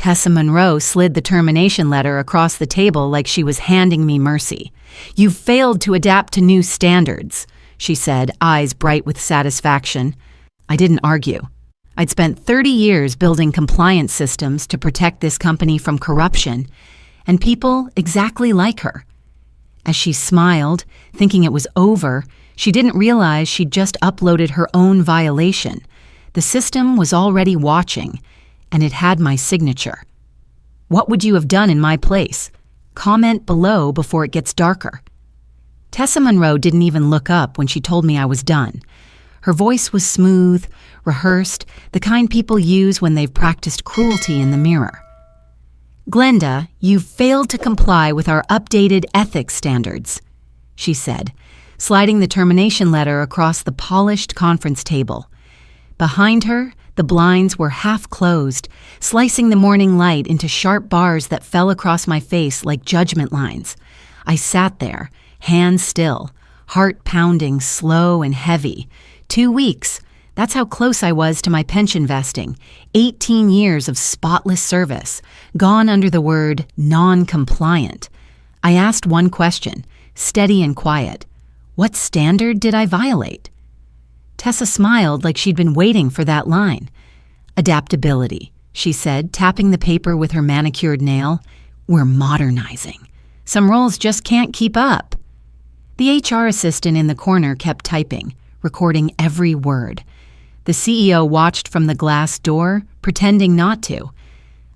Tessa Monroe slid the termination letter across the table like she was handing me mercy. "You've failed to adapt to new standards," she said, eyes bright with satisfaction. I didn't argue. I'd spent 30 years building compliance systems to protect this company from corruption, and people exactly like her. As she smiled, thinking it was over, she didn't realize she'd just uploaded her own violation. The system was already watching, and it had my signature. "What would you have done in my place? Comment below before it gets darker." Tessa Monroe didn't even look up when she told me I was done. Her voice was smooth, rehearsed, the kind people use when they've practiced cruelty in the mirror. "Glenda, you've failed to comply with our updated ethics standards," she said, sliding the termination letter across the polished conference table. Behind her, the blinds were half closed, slicing the morning light into sharp bars that fell across my face like judgment lines. I sat there, hands still, heart pounding slow and heavy. 2 weeks. That's how close I was to my pension vesting. 18 years of spotless service, gone under the word non-compliant. I asked one question, steady and quiet. What standard did I violate? Tessa smiled like she'd been waiting for that line. "Adaptability," she said, tapping the paper with her manicured nail. "We're modernizing. Some roles just can't keep up." The HR assistant in the corner kept typing, recording every word. The CEO watched from the glass door, pretending not to.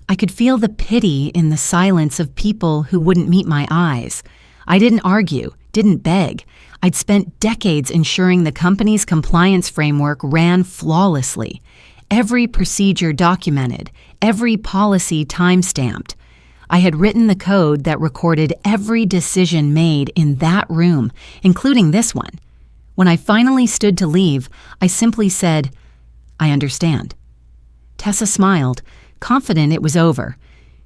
I could feel the pity in the silence of people who wouldn't meet my eyes. I didn't argue, didn't beg. I'd spent decades ensuring the company's compliance framework ran flawlessly. Every procedure documented, every policy time-stamped. I had written the code that recorded every decision made in that room, including this one. When I finally stood to leave, I simply said, "I understand." Tessa smiled, confident it was over.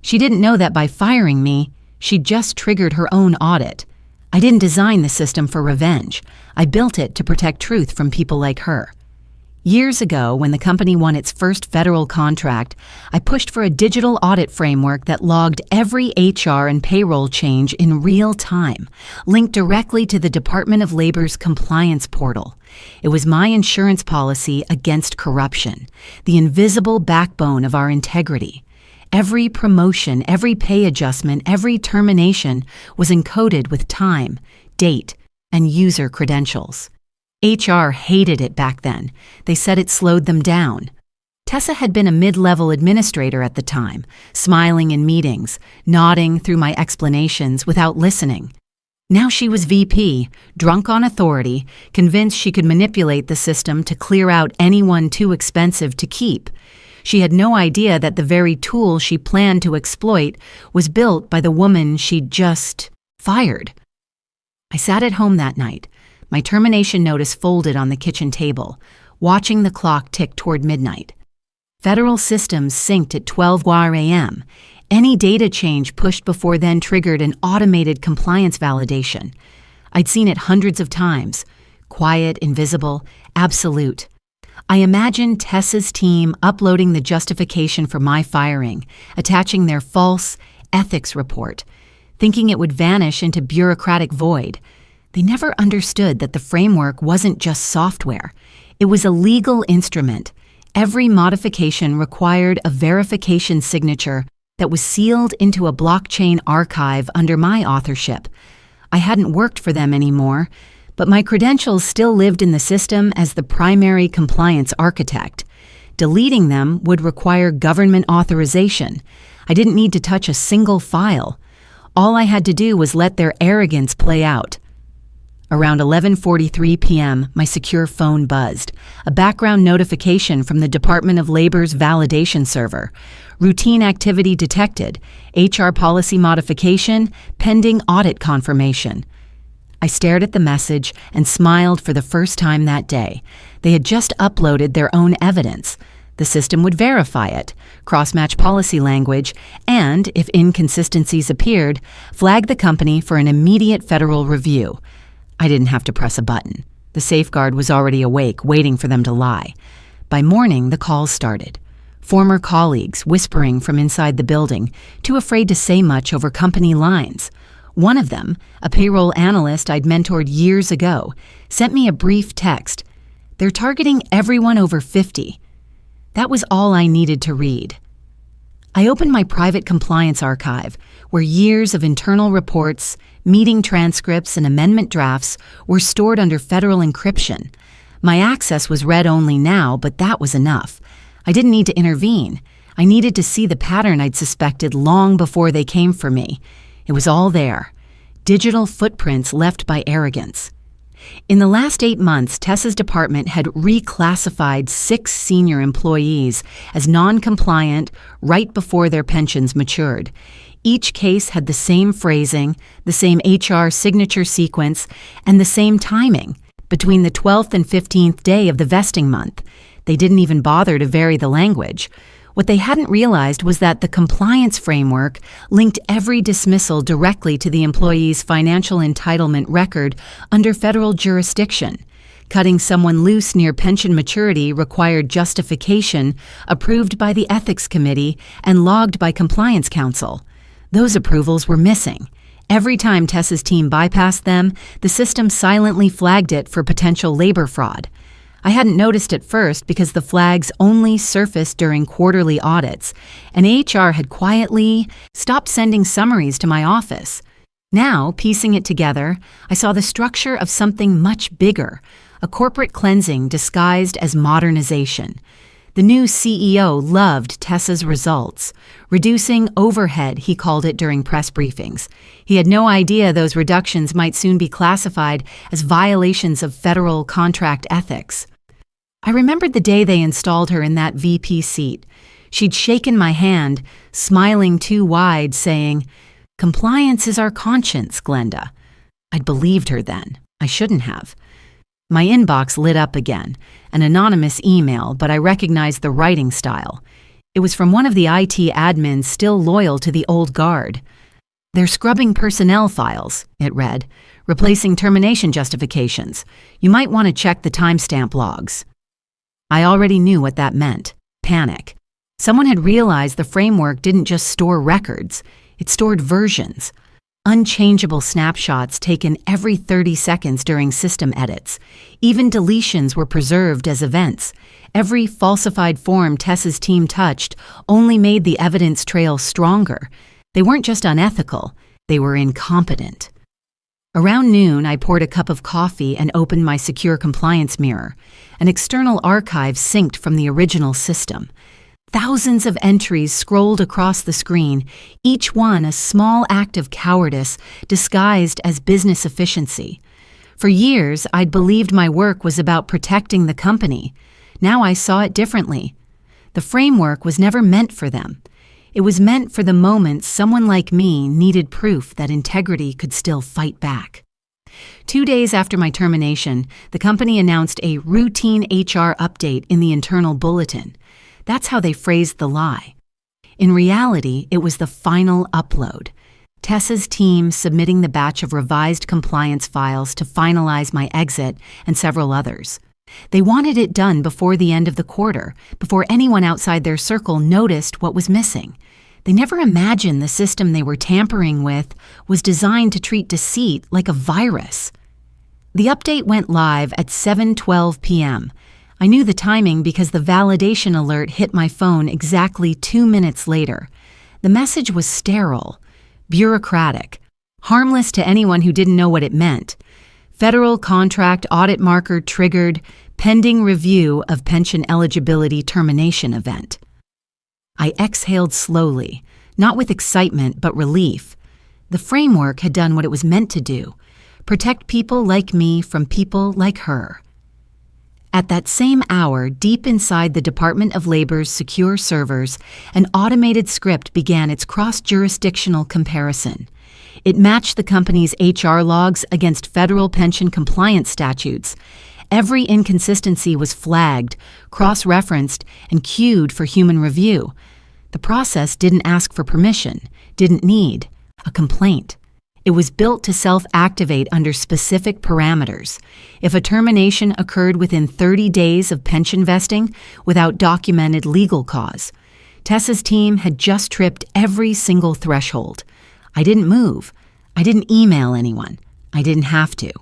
She didn't know that by firing me, she'd just triggered her own audit. I didn't design the system for revenge. I built it to protect truth from people like her. Years ago, when the company won its first federal contract, I pushed for a digital audit framework that logged every HR and payroll change in real time, linked directly to the Department of Labor's compliance portal. It was my insurance policy against corruption, the invisible backbone of our integrity. Every promotion, every pay adjustment, every termination was encoded with time, date, and user credentials. HR hated it back then. They said it slowed them down. Tessa had been a mid-level administrator at the time, smiling in meetings, nodding through my explanations without listening. Now she was VP, drunk on authority, convinced she could manipulate the system to clear out anyone too expensive to keep. She had no idea that the very tool she planned to exploit was built by the woman she'd just fired. I sat at home that night, my termination notice folded on the kitchen table, watching the clock tick toward midnight. Federal systems synced at 12 a.m. Any data change pushed before then triggered an automated compliance validation. I'd seen it hundreds of times. Quiet, invisible, absolute. I imagined Tessa's team uploading the justification for my firing, attaching their false ethics report, thinking it would vanish into bureaucratic void. They never understood that the framework wasn't just software. It was a legal instrument. Every modification required a verification signature that was sealed into a blockchain archive under my authorship. I hadn't worked for them anymore, but my credentials still lived in the system as the primary compliance architect. Deleting them would require government authorization. I didn't need to touch a single file. All I had to do was let their arrogance play out. Around 11:43 p.m., my secure phone buzzed, a background notification from the Department of Labor's validation server. Routine activity detected, HR policy modification, pending audit confirmation. I stared at the message and smiled for the first time that day. They had just uploaded their own evidence. The system would verify it, cross-match policy language, and, if inconsistencies appeared, flag the company for an immediate federal review. I didn't have to press a button. The safeguard was already awake, waiting for them to lie. By morning, the calls started. Former colleagues whispering from inside the building, too afraid to say much over company lines. One of them, a payroll analyst I'd mentored years ago, sent me a brief text. "They're targeting everyone over 50. That was all I needed to read. I opened my private compliance archive, where years of internal reports, meeting transcripts, and amendment drafts were stored under federal encryption. My access was read-only now, but that was enough. I didn't need to intervene. I needed to see the pattern I'd suspected long before they came for me. It was all there. Digital footprints left by arrogance. In the last 8 months, Tessa's department had reclassified 6 senior employees as non-compliant right before their pensions matured. Each case had the same phrasing, the same HR signature sequence, and the same timing, between the 12th and 15th day of the vesting month. They didn't even bother to vary the language. What they hadn't realized was that the compliance framework linked every dismissal directly to the employee's financial entitlement record under federal jurisdiction. Cutting someone loose near pension maturity required justification approved by the Ethics Committee and logged by Compliance Counsel. Those approvals were missing. Every time Tessa's team bypassed them, the system silently flagged it for potential labor fraud. I hadn't noticed at first because the flags only surfaced during quarterly audits, and HR had quietly stopped sending summaries to my office. Now, piecing it together, I saw the structure of something much bigger, a corporate cleansing disguised as modernization. The new CEO loved Tessa's results. Reducing overhead, he called it during press briefings. He had no idea those reductions might soon be classified as violations of federal contract ethics. I remembered the day they installed her in that VP seat. She'd shaken my hand, smiling too wide, saying, "Compliance is our conscience, Glenda." I'd believed her then. I shouldn't have. My inbox lit up again, an anonymous email, but I recognized the writing style. It was from one of the IT admins still loyal to the old guard. "They're scrubbing personnel files," it read, "replacing termination justifications. You might want to check the timestamp logs." I already knew what that meant. Panic. Someone had realized the framework didn't just store records, it stored versions. Unchangeable snapshots taken every 30 seconds during system edits. Even deletions were preserved as events. Every falsified form Tessa's team touched only made the evidence trail stronger. They weren't just unethical, they were incompetent. Around noon, I poured a cup of coffee and opened my secure compliance mirror. An external archive synced from the original system. Thousands of entries scrolled across the screen, each one a small act of cowardice disguised as business efficiency. For years, I'd believed my work was about protecting the company. Now I saw it differently. The framework was never meant for them. It was meant for the moment someone like me needed proof that integrity could still fight back. 2 days after my termination, the company announced a routine HR update in the internal bulletin. That's how they phrased the lie. In reality, it was the final upload. Tessa's team submitting the batch of revised compliance files to finalize my exit and several others. They wanted it done before the end of the quarter, before anyone outside their circle noticed what was missing. They never imagined the system they were tampering with was designed to treat deceit like a virus. The update went live at 7:12 p.m. I knew the timing because the validation alert hit my phone exactly 2 minutes later. The message was sterile, bureaucratic, harmless to anyone who didn't know what it meant. Federal contract audit marker triggered, pending review of pension eligibility termination event. I exhaled slowly, not with excitement but relief. The framework had done what it was meant to do, protect people like me from people like her. At that same hour, deep inside the Department of Labor's secure servers, an automated script began its cross-jurisdictional comparison. It matched the company's HR logs against federal pension compliance statutes. Every inconsistency was flagged, cross-referenced, and queued for human review. The process didn't ask for permission, didn't need a complaint. It was built to self-activate under specific parameters. If a termination occurred within 30 days of pension vesting without documented legal cause, Tessa's team had just tripped every single threshold. I didn't move. I didn't email anyone. I didn't have to.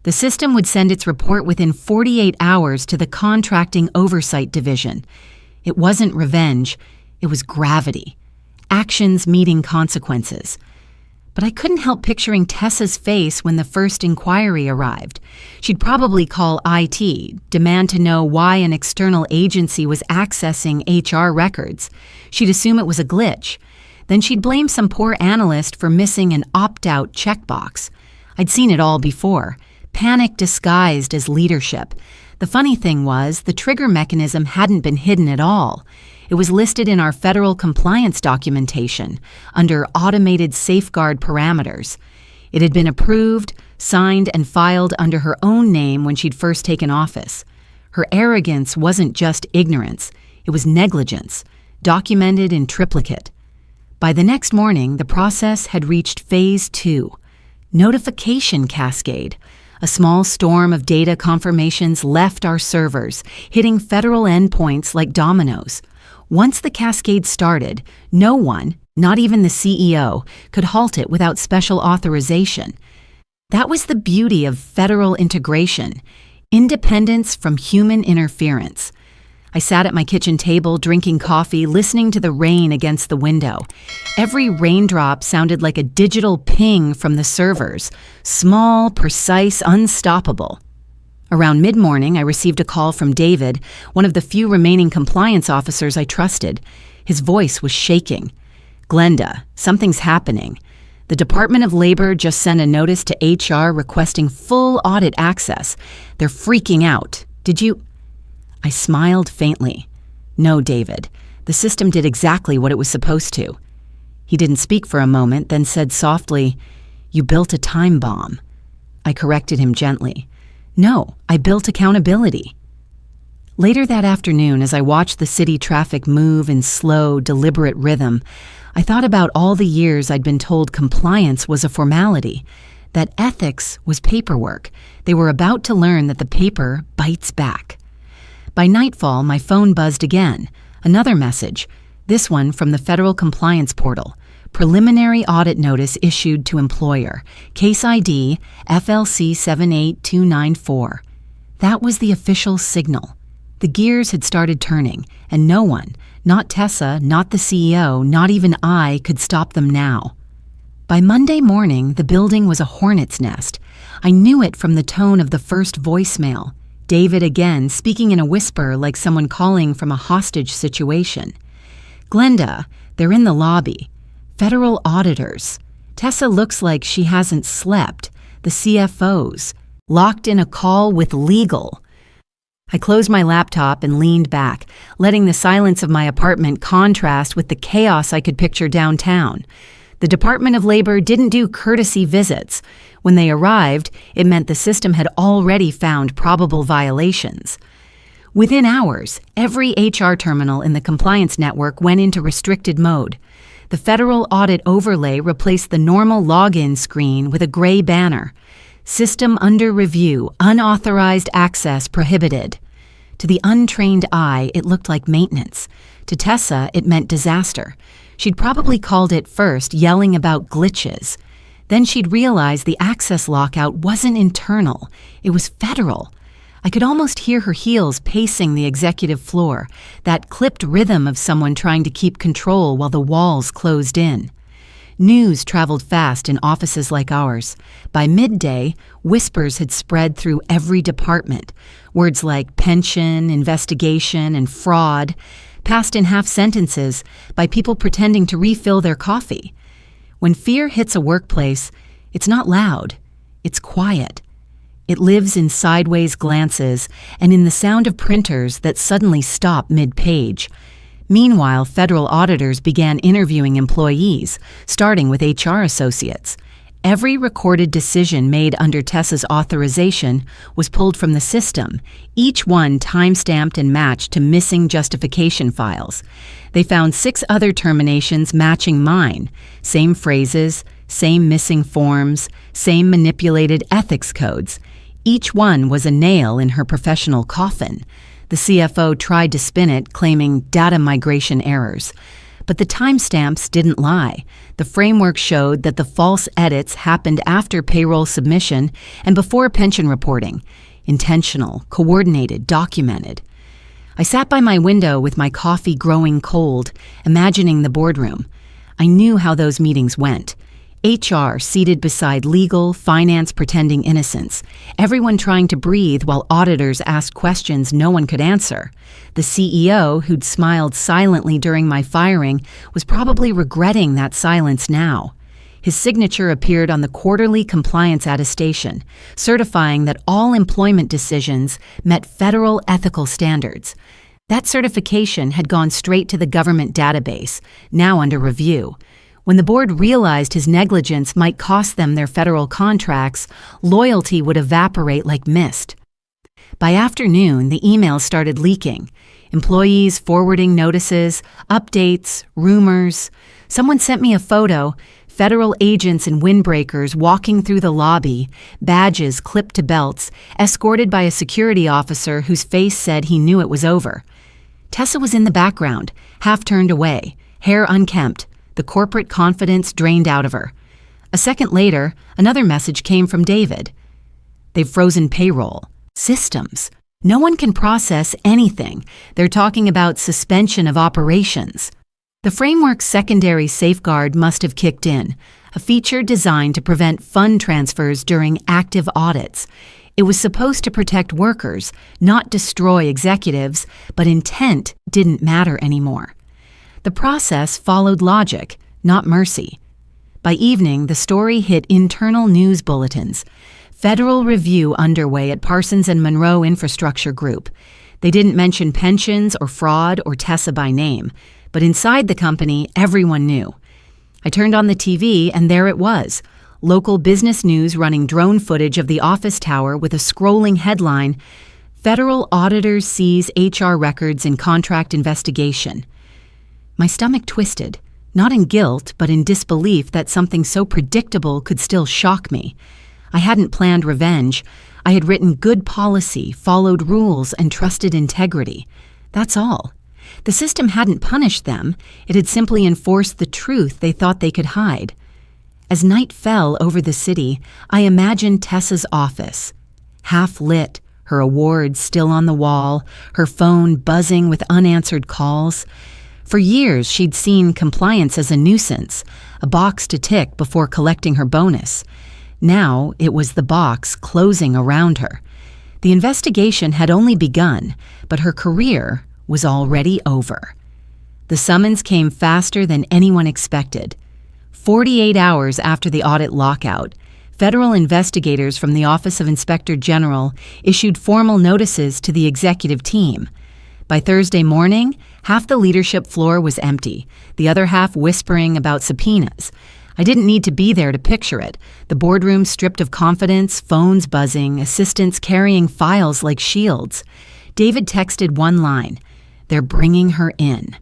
The system would send its report within 48 hours to the Contracting Oversight Division. It wasn't revenge. It was gravity. Actions meeting consequences. But I couldn't help picturing Tessa's face when the first inquiry arrived. She'd probably call IT, demand to know why an external agency was accessing HR records. She'd assume it was a glitch. Then she'd blame some poor analyst for missing an opt-out checkbox. I'd seen it all before. Panic disguised as leadership. The funny thing was, the trigger mechanism hadn't been hidden at all. It was listed in our federal compliance documentation under automated safeguard parameters. It had been approved, signed, and filed under her own name when she'd first taken office. Her arrogance wasn't just ignorance, it was negligence, documented in triplicate. By the next morning, the process had reached phase 2, notification cascade. A small storm of data confirmations left our servers, hitting federal endpoints like dominoes. Once the cascade started, no one, not even the CEO, could halt it without special authorization. That was the beauty of federal integration, independence from human interference. I sat at my kitchen table drinking coffee, listening to the rain against the window. Every raindrop sounded like a digital ping from the servers, small, precise, unstoppable. Around mid-morning, I received a call from David, one of the few remaining compliance officers I trusted. His voice was shaking. "Glenda, something's happening. The Department of Labor just sent a notice to HR requesting full audit access. They're freaking out. Did you—" I smiled faintly. "No, David. The system did exactly what it was supposed to." He didn't speak for a moment, then said softly, "You built a time bomb." I corrected him gently. "No, I built accountability." Later that afternoon, as I watched the city traffic move in slow, deliberate rhythm, I thought about all the years I'd been told compliance was a formality, that ethics was paperwork. They were about to learn that the paper bites back. By nightfall, my phone buzzed again. Another message, this one from the Federal Compliance Portal. Preliminary audit notice issued to employer. Case ID FLC 78294. That was the official signal. The gears had started turning, and no one, not Tessa, not the CEO, not even I, could stop them now. By Monday morning, the building was a hornet's nest. I knew it from the tone of the first voicemail. David again, speaking in a whisper like someone calling from a hostage situation. "Glenda, they're in the lobby. Federal auditors. Tessa looks like she hasn't slept. The CFOs. Locked in a call with legal." I closed my laptop and leaned back, letting the silence of my apartment contrast with the chaos I could picture downtown. The Department of Labor didn't do courtesy visits. When they arrived, it meant the system had already found probable violations. Within hours, every HR terminal in the compliance network went into restricted mode. The federal audit overlay replaced the normal login screen with a gray banner. System under review, unauthorized access prohibited. To the untrained eye, it looked like maintenance. To Tessa, it meant disaster. She'd probably called it first, yelling about glitches. Then she'd realized the access lockout wasn't internal. It was federal. I could almost hear her heels pacing the executive floor, that clipped rhythm of someone trying to keep control while the walls closed in. News traveled fast in offices like ours. By midday, whispers had spread through every department. Words like pension, investigation, and fraud passed in half sentences by people pretending to refill their coffee. When fear hits a workplace, it's not loud, it's quiet. It lives in sideways glances and in the sound of printers that suddenly stop mid-page. Meanwhile, federal auditors began interviewing employees, starting with HR associates. Every recorded decision made under Tessa's authorization was pulled from the system, each one time-stamped and matched to missing justification files. They found 6 other terminations matching mine, same phrases, same missing forms, same manipulated ethics codes. Each one was a nail in her professional coffin. The CFO tried to spin it, claiming data migration errors. But the timestamps didn't lie. The framework showed that the false edits happened after payroll submission and before pension reporting. Intentional, coordinated, documented. I sat by my window with my coffee growing cold, imagining the boardroom. I knew how those meetings went. HR seated beside legal, finance pretending innocence, everyone trying to breathe while auditors asked questions no one could answer. The CEO, who'd smiled silently during my firing, was probably regretting that silence now. His signature appeared on the quarterly compliance attestation, certifying that all employment decisions met federal ethical standards. That certification had gone straight to the government database, now under review. When the board realized his negligence might cost them their federal contracts, loyalty would evaporate like mist. By afternoon, the emails started leaking. Employees forwarding notices, updates, rumors. Someone sent me a photo, federal agents in windbreakers walking through the lobby, badges clipped to belts, escorted by a security officer whose face said he knew it was over. Tessa was in the background, half turned away, hair unkempt, the corporate confidence drained out of her. A second later, another message came from David. They've frozen payroll. Systems. No one can process anything. They're talking about suspension of operations. The framework's secondary safeguard must have kicked in, a feature designed to prevent fund transfers during active audits. It was supposed to protect workers, not destroy executives, but intent didn't matter anymore. The process followed logic, not mercy. By evening, the story hit internal news bulletins. Federal review underway at Parsons and Monroe Infrastructure Group. They didn't mention pensions or fraud or Tessa by name, but inside the company, everyone knew. I turned on the TV, and there it was. Local business news running drone footage of the office tower with a scrolling headline, Federal Auditors Seize HR Records in Contract Investigation. My stomach twisted, not in guilt, but in disbelief that something so predictable could still shock me. I hadn't planned revenge. I had written good policy, followed rules, and trusted integrity. That's all. The system hadn't punished them. It had simply enforced the truth they thought they could hide. As night fell over the city, I imagined Tessa's office. Half lit, her awards still on the wall, her phone buzzing with unanswered calls. For years, she'd seen compliance as a nuisance, a box to tick before collecting her bonus. Now, it was the box closing around her. The investigation had only begun, but her career was already over. The summons came faster than anyone expected. 48 hours after the audit lockout, federal investigators from the Office of Inspector General issued formal notices to the executive team. By Thursday morning, half the leadership floor was empty, the other half whispering about subpoenas. I didn't need to be there to picture it. The boardroom stripped of confidence, phones buzzing, assistants carrying files like shields. David texted one line, "They're bringing her in."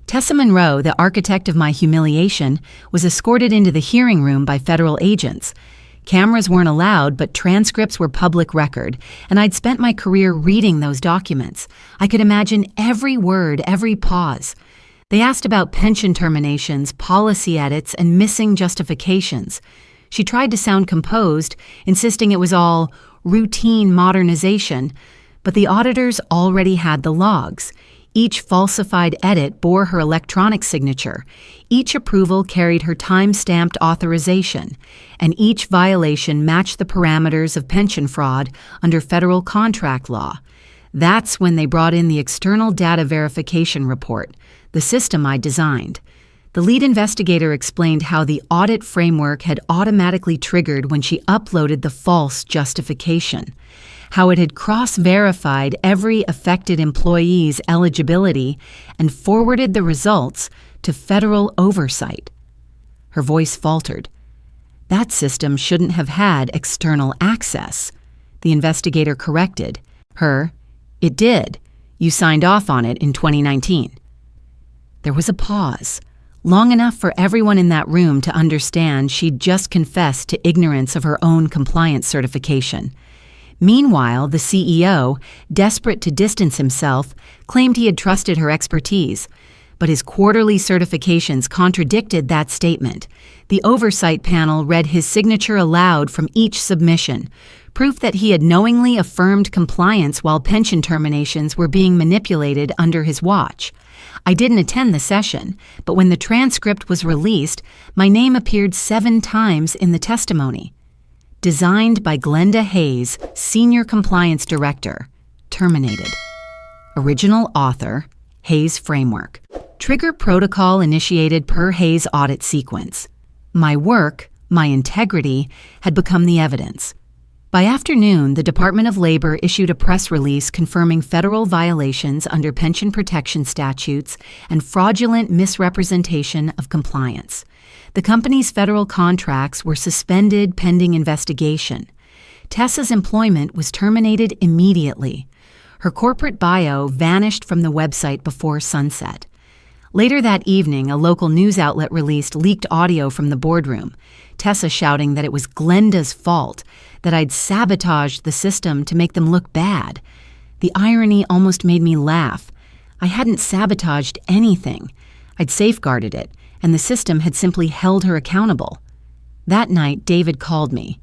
Tessa Monroe, the architect of my humiliation, was escorted into the hearing room by federal agents. Cameras weren't allowed, but transcripts were public record, and I'd spent my career reading those documents. I could imagine every word, every pause. They asked about pension terminations, policy edits, and missing justifications. She tried to sound composed, insisting it was all routine modernization, but the auditors already had the logs. Each falsified edit bore her electronic signature. Each approval carried her time-stamped authorization, and each violation matched the parameters of pension fraud under federal contract law. That's when they brought in the external data verification report, the system I designed. The lead investigator explained how the audit framework had automatically triggered when she uploaded the false justification, how it had cross-verified every affected employee's eligibility and forwarded the results to federal oversight. Her voice faltered. That system shouldn't have had external access. The investigator corrected her. It did. You signed off on it in 2019. There was a pause, long enough for everyone in that room to understand she'd just confessed to ignorance of her own compliance certification. Meanwhile, the CEO, desperate to distance himself, claimed he had trusted her expertise. But his quarterly certifications contradicted that statement. The oversight panel read his signature aloud from each submission, proof that he had knowingly affirmed compliance while pension terminations were being manipulated under his watch. I didn't attend the session, but when the transcript was released, my name appeared 7 times in the testimony. Designed by Glenda Hayes, Senior Compliance Director. Terminated. Original author, Hayes Framework. Trigger protocol initiated per Hayes audit sequence. My work, my integrity, had become the evidence. By afternoon, the Department of Labor issued a press release confirming federal violations under pension protection statutes and fraudulent misrepresentation of compliance. The company's federal contracts were suspended pending investigation. Tessa's employment was terminated immediately. Her corporate bio vanished from the website before sunset. Later that evening, a local news outlet released leaked audio from the boardroom, Tessa shouting that it was Glenda's fault, that I'd sabotaged the system to make them look bad. The irony almost made me laugh. I hadn't sabotaged anything. I'd safeguarded it, and the system had simply held her accountable. That night, David called me.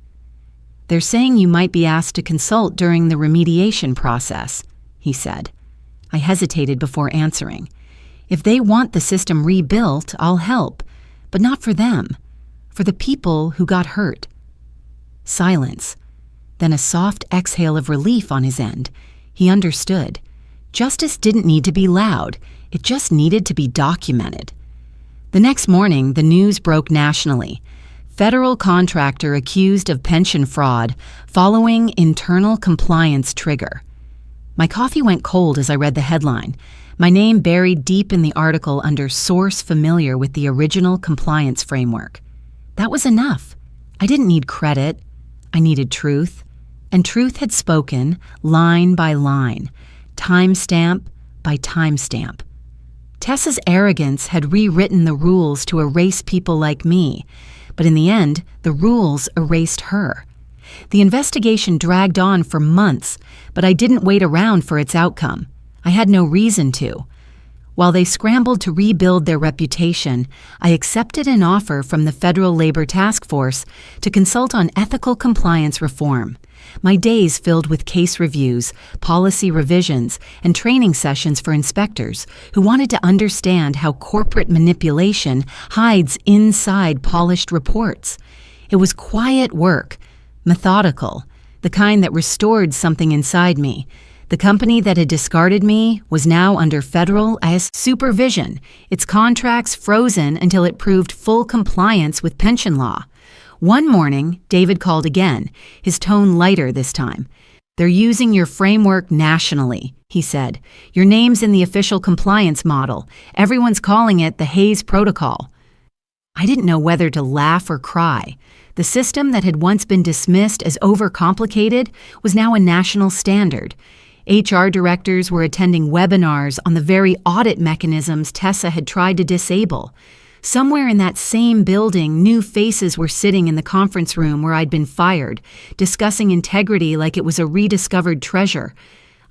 "They're saying you might be asked to consult during the remediation process," he said. I hesitated before answering. If they want the system rebuilt, I'll help, but not for them, for the people who got hurt. Silence, then a soft exhale of relief on his end. He understood. Justice didn't need to be loud, it just needed to be documented. The next morning, the news broke nationally. Federal contractor accused of pension fraud following internal compliance trigger. My coffee went cold as I read the headline, my name buried deep in the article under source familiar with the original compliance framework. That was enough. I didn't need credit. I needed truth. And truth had spoken, line by line, timestamp by timestamp. Tessa's arrogance had rewritten the rules to erase people like me, but in the end, the rules erased her. The investigation dragged on for months, but I didn't wait around for its outcome. I had no reason to. While they scrambled to rebuild their reputation, I accepted an offer from the Federal Labor Task Force to consult on ethical compliance reform. My days filled with case reviews, policy revisions, and training sessions for inspectors who wanted to understand how corporate manipulation hides inside polished reports. It was quiet work, methodical, the kind that restored something inside me. The company that had discarded me was now under federal supervision, its contracts frozen until it proved full compliance with pension law. One morning, David called again, his tone lighter this time. "They're using your framework nationally," he said. "Your name's in the official compliance model. Everyone's calling it the Hayes Protocol." I didn't know whether to laugh or cry. The system that had once been dismissed as overcomplicated was now a national standard. HR directors were attending webinars on the very audit mechanisms Tessa had tried to disable. Somewhere in that same building, new faces were sitting in the conference room where I'd been fired, discussing integrity like it was a rediscovered treasure.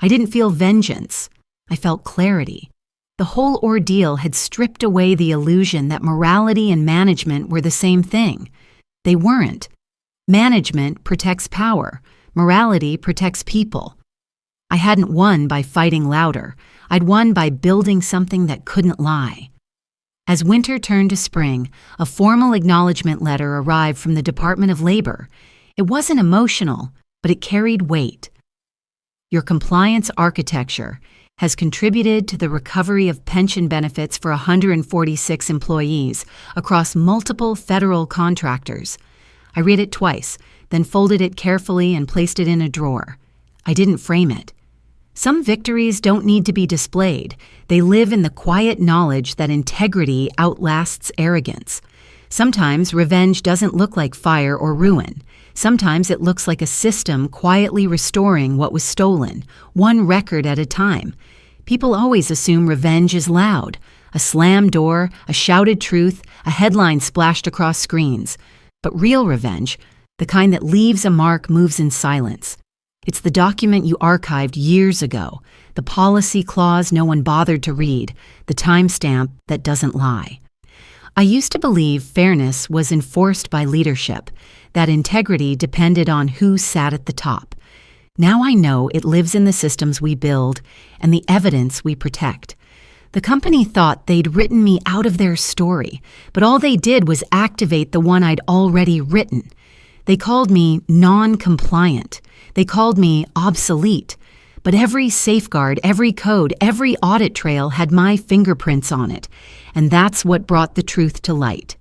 I didn't feel vengeance. I felt clarity. The whole ordeal had stripped away the illusion that morality and management were the same thing. They weren't. Management protects power. Morality protects people. I hadn't won by fighting louder. I'd won by building something that couldn't lie. As winter turned to spring, a formal acknowledgement letter arrived from the Department of Labor. It wasn't emotional, but it carried weight. Your compliance architecture has contributed to the recovery of pension benefits for 146 employees across multiple federal contractors. I read it twice, then folded it carefully and placed it in a drawer. I didn't frame it. Some victories don't need to be displayed. They live in the quiet knowledge that integrity outlasts arrogance. Sometimes revenge doesn't look like fire or ruin. Sometimes it looks like a system quietly restoring what was stolen, one record at a time. People always assume revenge is loud. A slammed door, a shouted truth, a headline splashed across screens. But real revenge, the kind that leaves a mark, moves in silence. It's the document you archived years ago, the policy clause no one bothered to read, the timestamp that doesn't lie. I used to believe fairness was enforced by leadership, that integrity depended on who sat at the top. Now I know it lives in the systems we build and the evidence we protect. The company thought they'd written me out of their story, but all they did was activate the one I'd already written. They called me non-compliant. They called me obsolete. But every safeguard, every code, every audit trail had my fingerprints on it, and that's what brought the truth to light.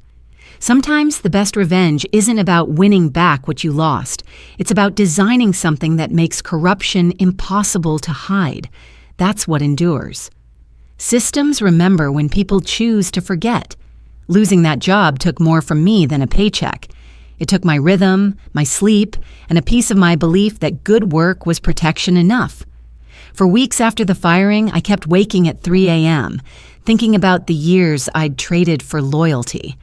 Sometimes the best revenge isn't about winning back what you lost. It's about designing something that makes corruption impossible to hide. That's what endures. Systems remember when people choose to forget. Losing that job took more from me than a paycheck. It took my rhythm, my sleep, and a piece of my belief that good work was protection enough. For weeks after the firing, I kept waking at 3 a.m., thinking about the years I'd traded for loyalty.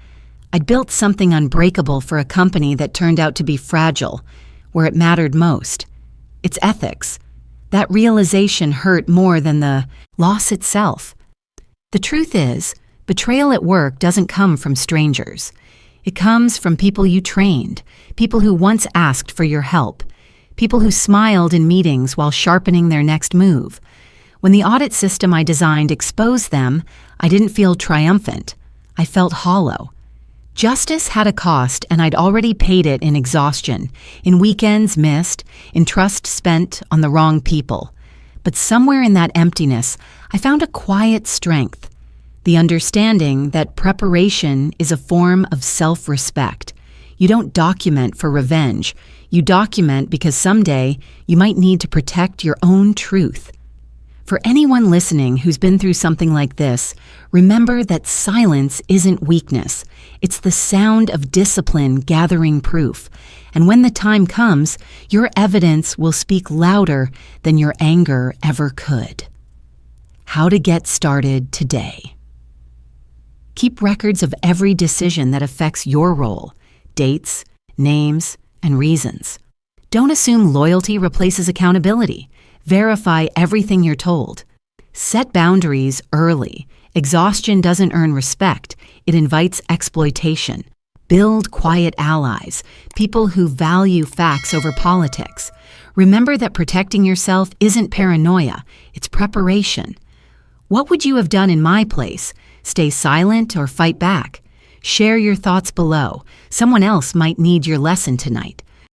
I'd built something unbreakable for a company that turned out to be fragile, where it mattered most. Its ethics. That realization hurt more than the loss itself. The truth is, betrayal at work doesn't come from strangers. It comes from people you trained, people who once asked for your help, people who smiled in meetings while sharpening their next move. When the audit system I designed exposed them, I didn't feel triumphant. I felt hollow. Justice had a cost, and I'd already paid it in exhaustion, in weekends missed, in trust spent on the wrong people. But somewhere in that emptiness, I found a quiet strength, the understanding that preparation is a form of self-respect. You don't document for revenge. You document because someday you might need to protect your own truth. For anyone listening who's been through something like this, remember that silence isn't weakness. It's the sound of discipline gathering proof. And when the time comes, your evidence will speak louder than your anger ever could. How to get started today. Keep records of every decision that affects your role, dates, names, and reasons. Don't assume loyalty replaces accountability. Verify everything you're told. Set boundaries early. Exhaustion doesn't earn respect. It invites exploitation. Build quiet allies, people who value facts over politics. Remember that protecting yourself isn't paranoia, it's preparation. What would you have done in my place? Stay silent or fight back? Share your thoughts below. Someone else might need your lesson tonight.